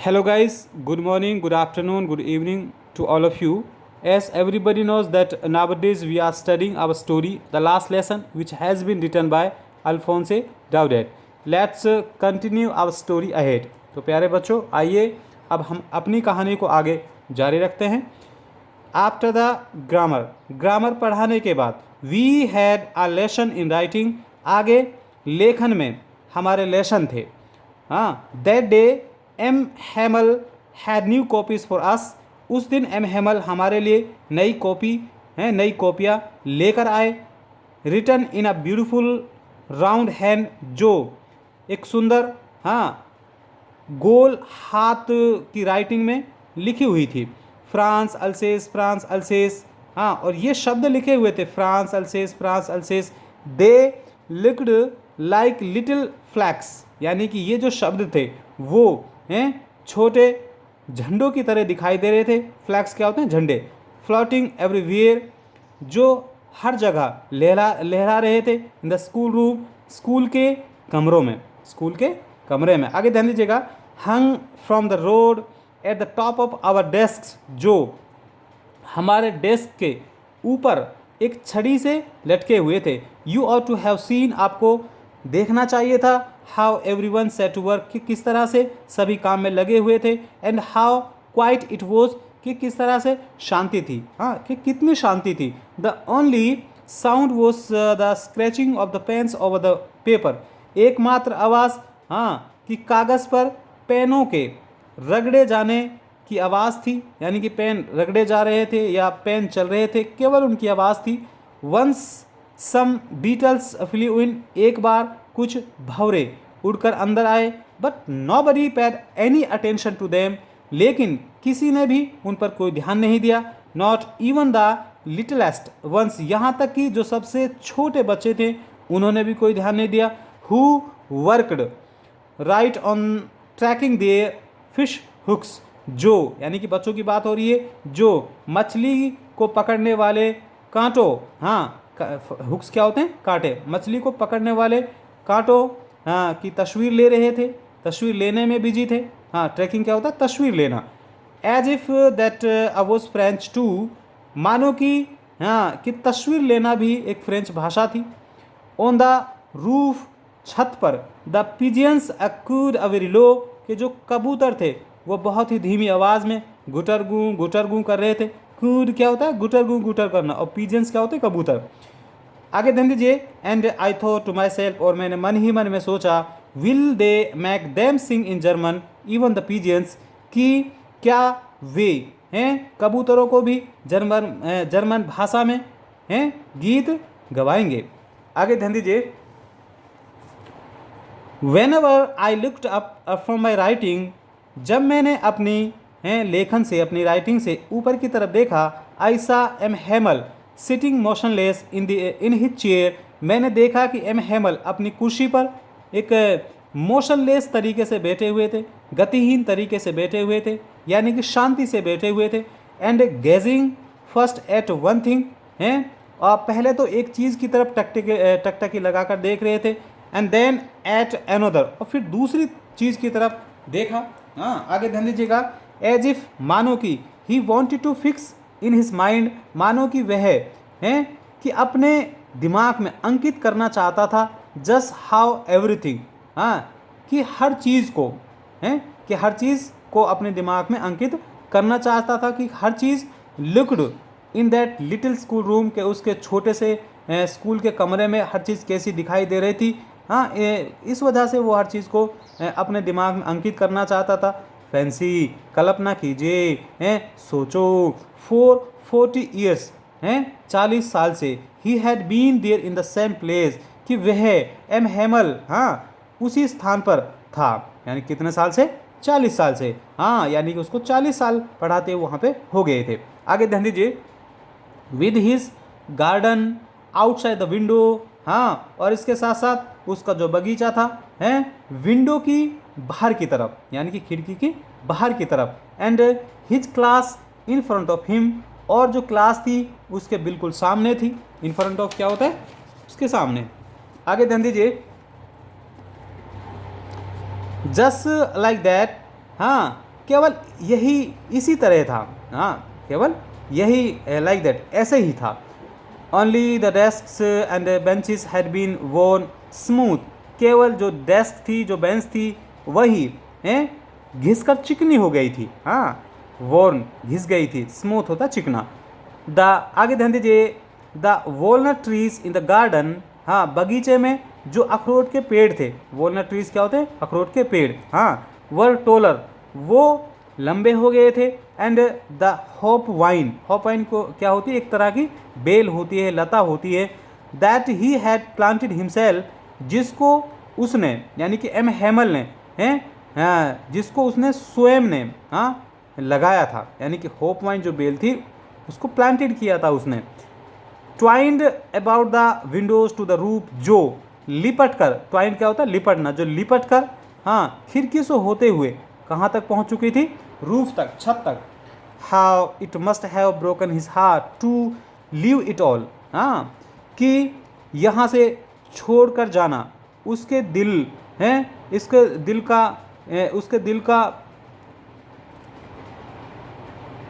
Hello guys, good morning, good afternoon, good evening to all of you. As everybody knows that nowadays we are studying our story, the last lesson which has been written by Alphonse Daudet. Let's continue our story ahead. तो प्यारे बच्चों आइए अब हम अपनी कहानी को आगे जारी रखते हैं. आफ्टर द ग्रामर पढ़ाने के बाद we had a lesson in writing. आगे लेखन में हमारे लेसन थे. हाँ, that day M Hamel had new copies for us. उस दिन एम हैमल हमारे लिए नई कॉपियाँ लेकर आए. Written in a beautiful round hand, जो एक सुंदर गोल हाथ की राइटिंग में लिखी हुई थी. फ्रांस अल्सेस. हाँ, और ये शब्द लिखे हुए थे फ्रांस अल्सेस. दे लिक्ड लाइक लिटिल फ्लैक्स, यानी कि ये जो शब्द थे वो छोटे झंडों की तरह दिखाई दे रहे थे. फ्लैक्स क्या होते हैं? झंडे. फ्लोटिंग एवरीवेयर, जो हर जगह लहरा रहे थे. In the school room, school के कमरे में. आगे ध्यान दीजिएगा. Hung from the rod at the top of our desk, जो हमारे डेस्क के ऊपर एक छड़ी से लटके हुए थे. You ought to have seen, आपको देखना चाहिए था. How everyone set to work, कि किस तरह से सभी काम में लगे हुए थे. And how quite it was, कि किस तरह से शांति थी. हाँ, कि कितनी शांति थी. The only sound was the scratching of the pens over the paper. एकमात्र आवाज़ कि कागज़ पर पेनों के रगड़े जाने की आवाज़ थी, यानी कि पेन रगड़े जा रहे थे या पेन चल रहे थे, केवल उनकी आवाज़ थी. Once some beetles flew in, एक बार कुछ भंवरे उड़कर अंदर आए. But nobody paid any attention to them, लेकिन किसी ने भी उन पर कोई ध्यान नहीं दिया. Not even the littlest ones, यहाँ तक कि जो सबसे छोटे बच्चे थे उन्होंने भी कोई ध्यान नहीं दिया. Who worked right on tracking their fish hooks, जो, यानी कि बच्चों की बात हो रही है, जो मछली को पकड़ने वाले कांटों, हुक्स क्या होते हैं? कांटे. मछली को पकड़ने वाले कांटों की तस्वीर ले रहे थे, तस्वीर लेने में बिजी थे. ट्रैकिंग क्या होता है? तस्वीर लेना. As if that was French too, मानो कि तस्वीर लेना भी एक फ्रेंच भाषा थी. ऑन द रूफ, छत पर. द पिजियंस अकूड अ वेरी लो, कि जो कबूतर थे वो बहुत ही धीमी आवाज़ में गुटर गूं कर रहे थे. कूड क्या होता है? गुटर करना. और पिजियंस क्या होते हैं? कबूतर. आगे ध्यान दीजिए. And I thought to myself, और मैंने मन ही मन में सोचा. Will they make them sing in German even the pigeons, कि क्या वे कबूतरों को भी जर्मन भाषा में गीत गवाएंगे. आगे ध्यान दीजिए. Whenever I looked up from my writing, जब मैंने अपनी लेखन से, अपनी राइटिंग से ऊपर की तरफ देखा. I saw M. Hamel sitting motionless in his chair. मैंने देखा कि एम हैमल अपनी कुर्सी पर एक मोशनलेस तरीके से बैठे हुए थे, गतिहीन तरीके से बैठे हुए थे, यानी कि शांति से बैठे हुए थे. And gazing first at one thing, और पहले तो एक चीज़ की तरफ टकटकी लगाकर देख रहे थे. एंड देन एट अनदर, और फिर दूसरी चीज़ की तरफ देखा. आगे ध्यान दीजिएगा. एज इफ, मानो कि, he wanted to fix in his mind, मानो कि वह कि अपने दिमाग में अंकित करना चाहता था. जस्ट हाउ एवरीथिंग, कि हर चीज़ को अपने दिमाग में अंकित करना चाहता था, कि हर चीज़ looked in that little school room, के उसके छोटे से स्कूल के कमरे में हर चीज़ कैसी दिखाई दे रही थी. इस वजह से वो हर चीज़ को अपने दिमाग में अंकित करना चाहता था. फैंसी, कल्पना कीजिए, सोचो. फॉर 40 ईयर्स, 40 साल से. He had been there in the same place, कि वह एम हैमल उसी स्थान पर था. यानी कितने साल से? 40 साल से. यानी कि उसको 40 साल पढ़ाते वहाँ पे हो गए थे. आगे ध्यान दीजिए. With his garden outside the window, और इसके साथ साथ उसका जो बगीचा था विंडो की बाहर की तरफ, यानी कि खिड़की की बाहर की तरफ. And his class in front of him, और जो क्लास थी उसके बिल्कुल सामने थी. इन फ्रंट ऑफ क्या होता है? उसके सामने. आगे ध्यान दीजिए. जस्ट लाइक दैट, केवल यही इसी तरह था, हाँ केवल यही लाइक दैट ऐसे ही था। Only the desk and benches had been worn smooth, केवल जो डेस्क थी जो बेंच थी वही हैं घिस कर चिकनी हो गई थी, हाँ वोन घिस गई थी, स्मूथ होता चिकना। द आगे ध्यान दीजिए, the walnut trees in the garden, हाँ बगीचे में जो अखरोट के पेड़ थे, वॉलनट ट्रीज क्या होते हैं, अखरोट के पेड़, हाँ वर टोलर, वो लंबे हो गए थे। एंड द होप वाइन को क्या होती है, एक तरह की बेल होती है, लता होती है। That he had planted himself, जिसको उसने यानी कि एम हेमल ने हैं, हाँ जिसको उसने स्वयं ने हाँ लगाया था, यानी कि होप वाइन जो बेल थी उसको प्लांटेड किया था उसने। Twined about the windows to the roof, जो लिपट कर, ट्वाइंड क्या होता है, लिपटना, जो लिपट कर हाँ खिड़की से होते हुए कहाँ तक पहुँच चुकी थी, रूफ तक, छत तक। How it must have broken his heart to leave it all, हाँ कि यहाँ से छोड़ कर जाना उसके दिल हैं, उसके दिल का